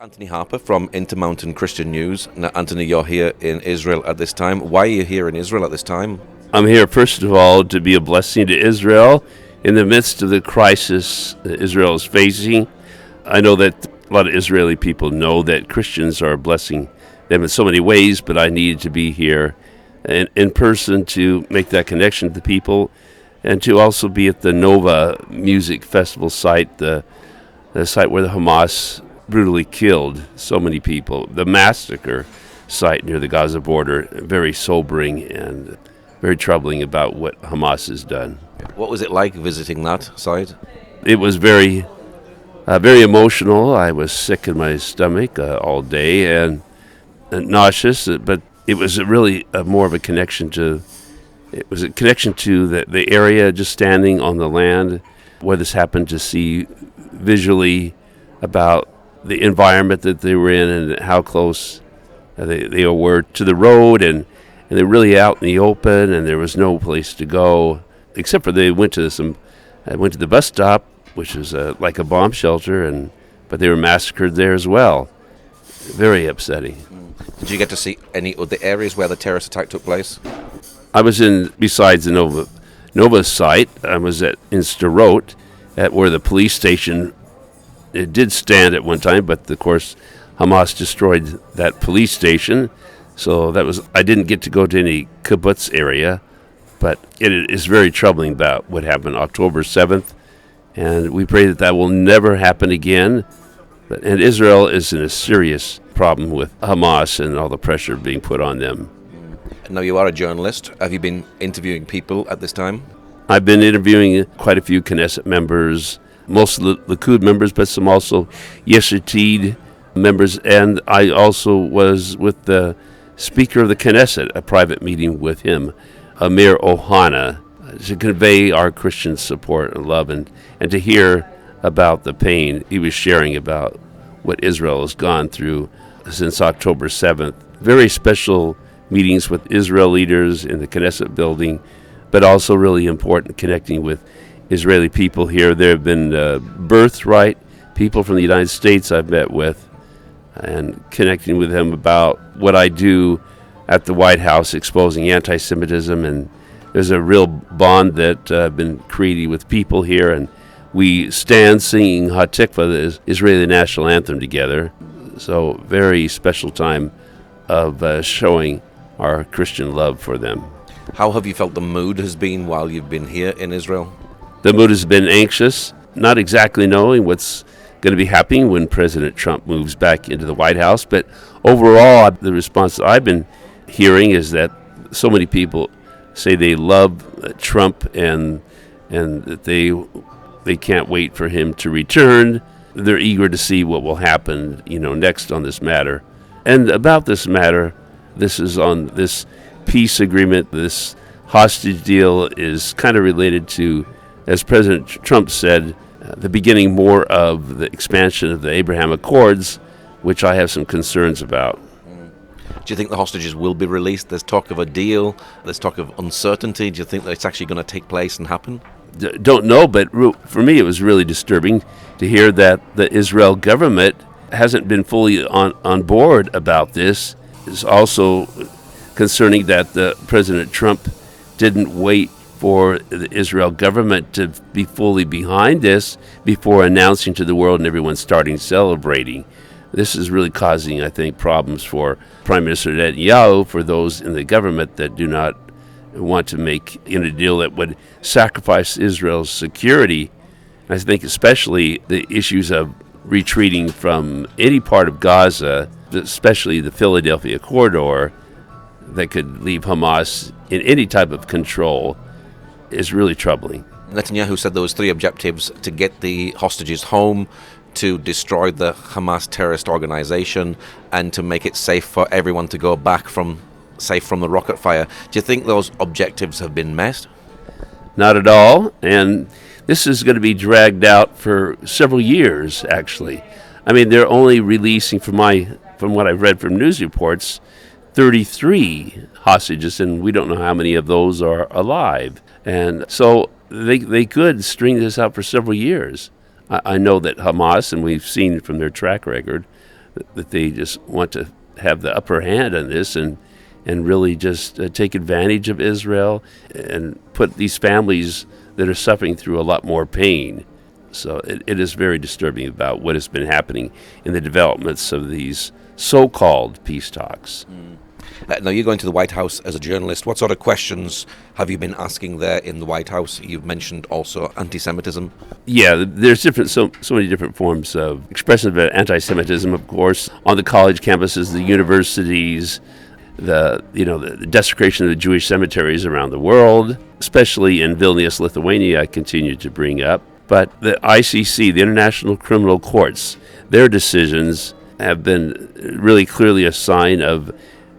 Antony Harper from Intermountain Christian News. Now, Anthony, you're here in Israel at this time. Why are you here in Israel at this time? I'm here, first of all, to be a blessing to Israel in the midst of the crisis that Israel is facing. I know that a lot of Israeli people know that Christians are blessing them in so many ways, but I needed to be here in person to make that connection to the people and to also be at the Nova Music Festival site, the site where the Hamas brutally killed so many people. The massacre site near the Gaza border, very sobering and very troubling about what Hamas has done. What was it like visiting that site? It was very emotional. I was sick in my stomach all day and nauseous, but it was really more of a connection to the area, just standing on the land where this happened, to see visually about the environment that they were in and how close they were to the road, and they're really out in the open, and there was no place to go except for I went to the bus stop, which was like a bomb shelter, but they were massacred there as well. Very upsetting. Did you get to see any other areas where the terrorist attack took place? I was besides the Nova site, I was in Sderot, at where the police station. It did stand at one time, but of course Hamas destroyed that police station, so I didn't get to go to any kibbutz area, but it is very troubling about what happened October 7th, and we pray that will never happen again. And Israel is in a serious problem with Hamas and all the pressure being put on them. Now, you are a journalist. Have you been interviewing people at this time? I've been interviewing quite a few Knesset members, most of the Likud members, but some also Yesh Atid members, and I also was with the Speaker of the Knesset, a private meeting with him, Amir Ohana, to convey our Christian support and love, and to hear about the pain he was sharing about what Israel has gone through since October 7th. Very special meetings with Israel leaders in the Knesset building, but also really important connecting with Israeli people here. There have been birthright people from the United States I've met with, and connecting with them about what I do at the White House, exposing anti-Semitism, and there's a real bond that I've been creating with people here, and we stand singing Hatikva, the Israeli national anthem, together. So very special time of showing our Christian love for them. How have you felt the mood has been while you've been here in Israel? The mood has been anxious, not exactly knowing what's going to be happening when President Trump moves back into the White House. But overall, the response that I've been hearing is that so many people say they love Trump and that they can't wait for him to return. They're eager to see what will happen, next on this matter. And about this matter, this is on this peace agreement. This hostage deal is kind of related to, as President Trump said, the beginning more of the expansion of the Abraham Accords, which I have some concerns about. Do you think the hostages will be released? There's talk of a deal. There's talk of uncertainty. Do you think that it's actually going to take place and happen? Don't know, but for me it was really disturbing to hear that the Israel government hasn't been fully on board about this. It's also concerning that President Trump didn't wait for the Israel government to be fully behind this before announcing to the world and everyone starting celebrating. This is really causing, I think, problems for Prime Minister Netanyahu, for those in the government that do not want to make a deal that would sacrifice Israel's security. I think especially the issues of retreating from any part of Gaza, especially the Philadelphia corridor, that could leave Hamas in any type of control, is really troubling. Netanyahu said there was three objectives: to get the hostages home, to destroy the Hamas terrorist organization, and to make it safe for everyone to go back safe from the rocket fire. Do you think those objectives have been met? Not at all, and this is going to be dragged out for several years, actually. I mean, they're only releasing, from what I've read from news reports, 33 hostages, and we don't know how many of those are alive. And so they could string this out for several years. I know that Hamas, and we've seen from their track record, that they just want to have the upper hand on this and really just take advantage of Israel and put these families that are suffering through a lot more pain. So it is very disturbing about what has been happening in the developments of these so-called peace talks. Now, you're going to the White House as a journalist. What sort of questions have you been asking there in the White House? You've mentioned also anti-Semitism. Yeah, there's so many different forms of expression of anti-Semitism, of course, on the college campuses, the universities, the desecration of the Jewish cemeteries around the world, especially in Vilnius, Lithuania, I continue to bring up. But the ICC, the International Criminal Courts, their decisions have been really clearly a sign of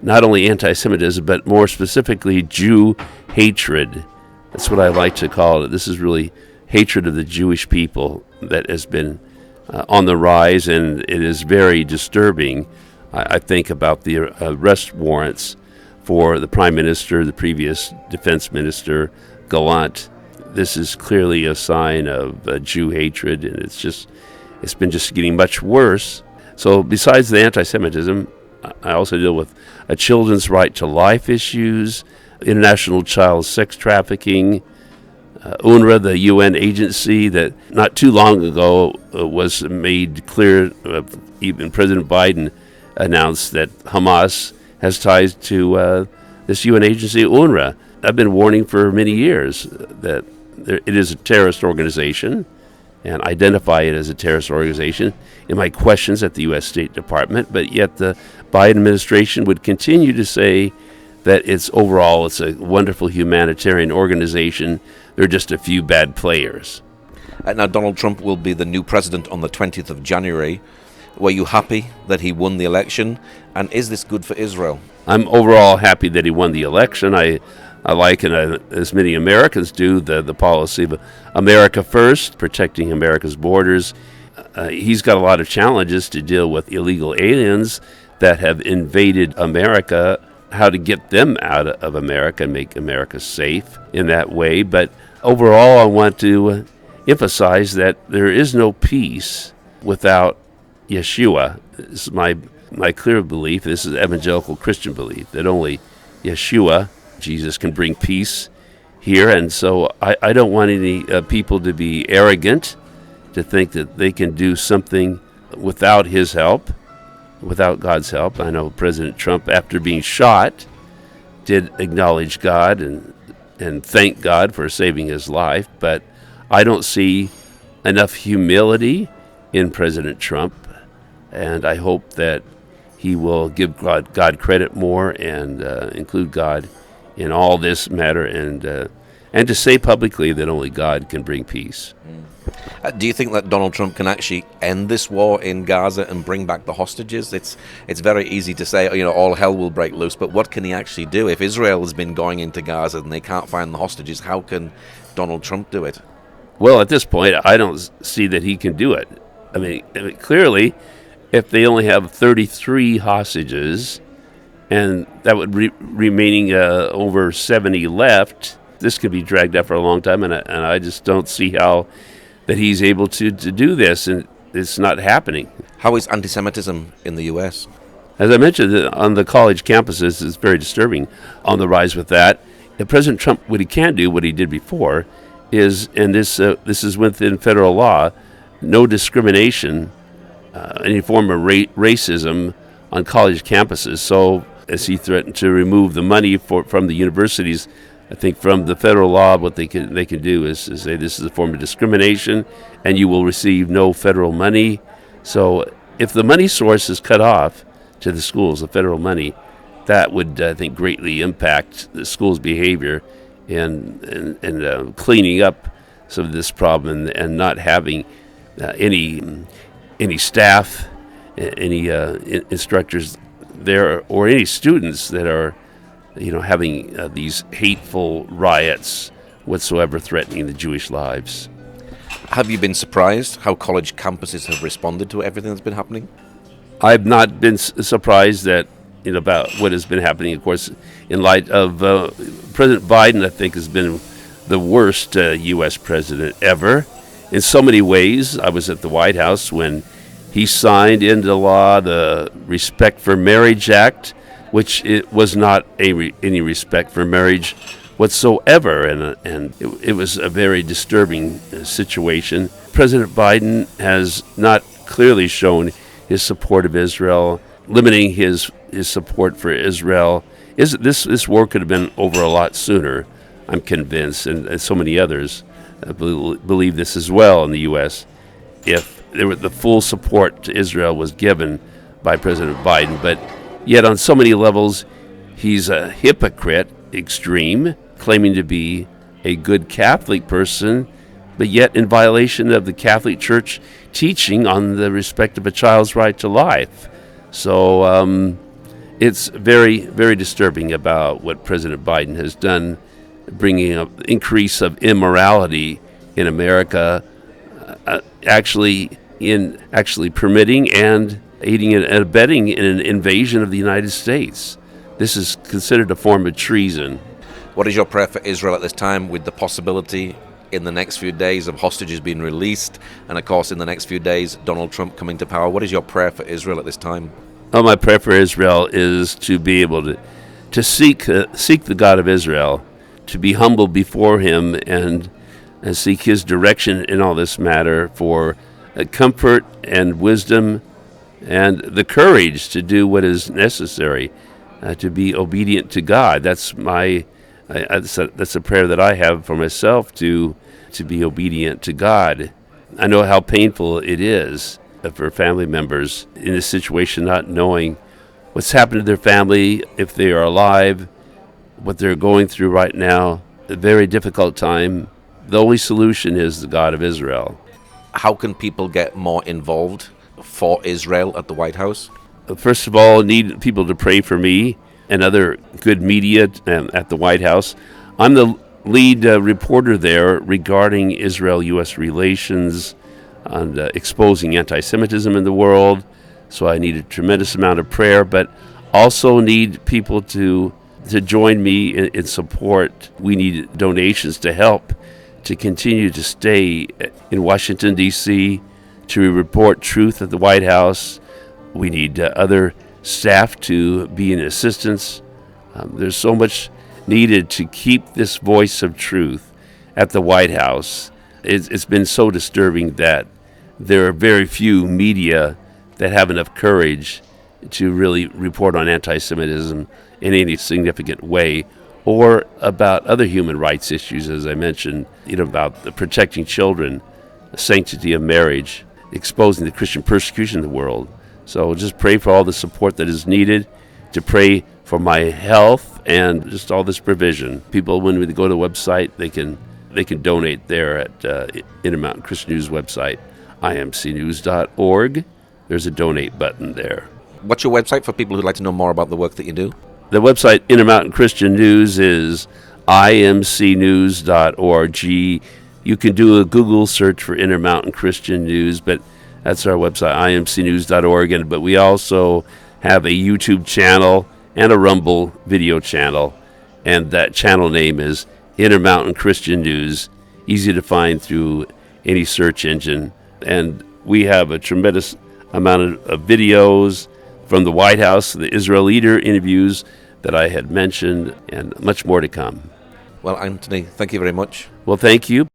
not only anti-Semitism, but more specifically Jew hatred. That's what I like to call it. This is really hatred of the Jewish people that has been on the rise, and it is very disturbing. I think about the arrest warrants for the Prime Minister, the previous Defense Minister, Gallant. This is clearly a sign of Jew hatred, and it's been just getting much worse. So besides the anti-Semitism, I also deal with a children's right to life issues, international child sex trafficking, UNRWA, the UN agency that not too long ago was made clear, even President Biden announced that Hamas has ties to this UN agency, UNRWA. I've been warning for many years that it is a terrorist organization and identify it as a terrorist organization in my questions at the U.S. State Department, but yet the Biden administration would continue to say that it's a wonderful humanitarian organization. There are just a few bad players. Now, Donald Trump will be the new president on the 20th of January. Were you happy that he won the election? And is this good for Israel? I'm overall happy that he won the election. I like, and as many Americans do, the policy of America first, protecting America's borders. He's got a lot of challenges to deal with illegal aliens that have invaded America, how to get them out of America and make America safe in that way. But overall, I want to emphasize that there is no peace without Yeshua. This is my clear belief. This is evangelical Christian belief, that only Yeshua, Jesus, can bring peace here. And so I don't want any people to be arrogant, to think that they can do something without his help, without God's help. I know President Trump, after being shot, did acknowledge God and thank God for saving his life, but I don't see enough humility in President Trump, and I hope that he will give God credit more and include God in all this matter, and to say publicly that only God can bring peace. Do you think that Donald Trump can actually end this war in Gaza and bring back the hostages? It's very easy to say, all hell will break loose, but what can he actually do? If Israel has been going into Gaza and they can't find the hostages, how can Donald Trump do it? Well, at this point, I don't see that he can do it. I mean clearly, if they only have 33 hostages, and that would remaining over 70 left, this could be dragged out for a long time, and I just don't see how that he's able to do this, and it's not happening. How is anti-Semitism in the U.S.? As I mentioned, on the college campuses, it's very disturbing on the rise with that. If President Trump, what he can do, what he did before, is, and this is within federal law, no discrimination, any form of racism on college campuses. So as he threatened to remove the money from the universities, I think from the federal law, what they can do is say this is a form of discrimination, and you will receive no federal money. So if the money source is cut off to the schools, the federal money, that would, I think, greatly impact the school's behavior and cleaning up some of this problem and not having any staff, any instructors there, or any students that are having these hateful riots whatsoever threatening the Jewish lives. Have you been surprised how college campuses have responded to everything that's been happening? I've not been surprised that about what has been happening, of course, in light of President Biden. I think has been the worst U.S. president ever. In so many ways, I was at the White House when He signed into law the Respect for Marriage Act, which it was not any respect for marriage whatsoever, and it was a very disturbing situation. President Biden has not clearly shown his support of Israel, limiting his support for Israel. This war could have been over a lot sooner, I'm convinced, and so many others believe this as well in the U.S., if the full support to Israel was given by President Biden. But yet on so many levels, he's a hypocrite, extreme, claiming to be a good Catholic person, but yet in violation of the Catholic Church teaching on the respect of a child's right to life. So it's very, very disturbing about what President Biden has done, bringing up increase of immorality in America, actually permitting and aiding and abetting in an invasion of the United States. This is considered a form of treason. What is your prayer for Israel at this time, with the possibility in the next few days of hostages being released, and of course in the next few days Donald Trump coming to power? What is your prayer for Israel at this time? Well, my prayer for Israel is to be able to seek the God of Israel, to be humble before him and seek his direction in all this matter for comfort and wisdom and the courage to do what is necessary, to be obedient to God. That's a prayer that I have for myself, to be obedient to God. I know how painful it is for family members in this situation, not knowing what's happened to their family, if they are alive, what they're going through right now. A very difficult time. The only solution is the God of Israel. How can people get more involved for Israel at the White House? First of all, I need people to pray for me and other good media at the White House. I'm the lead reporter there regarding Israel-U.S. relations and exposing anti-Semitism in the world. So I need a tremendous amount of prayer, but also need people to join me in support. We need donations to help to continue to stay in Washington, D.C., to report truth at the White House. We need other staff to be in assistance. There's so much needed to keep this voice of truth at the White House. It's been so disturbing that there are very few media that have enough courage to really report on anti-Semitism in any significant way, or about other human rights issues, as I mentioned, about the protecting children, the sanctity of marriage, exposing the Christian persecution in the world. So just pray for all the support that is needed, to pray for my health and just all this provision. People, when they go to the website, they can donate there at Intermountain Christian News website, imcnews.org. There's a donate button there. What's your website for people who'd like to know more about the work that you do? The website Intermountain Christian News is imcnews.org. You can do a Google search for Intermountain Christian News, but that's our website, imcnews.org. But we also have a YouTube channel and a Rumble video channel, and that channel name is Intermountain Christian News, easy to find through any search engine. And we have a tremendous amount of videos from the White House, the Israel leader interviews that I had mentioned, and much more to come. Well, Antony, thank you very much. Well, thank you.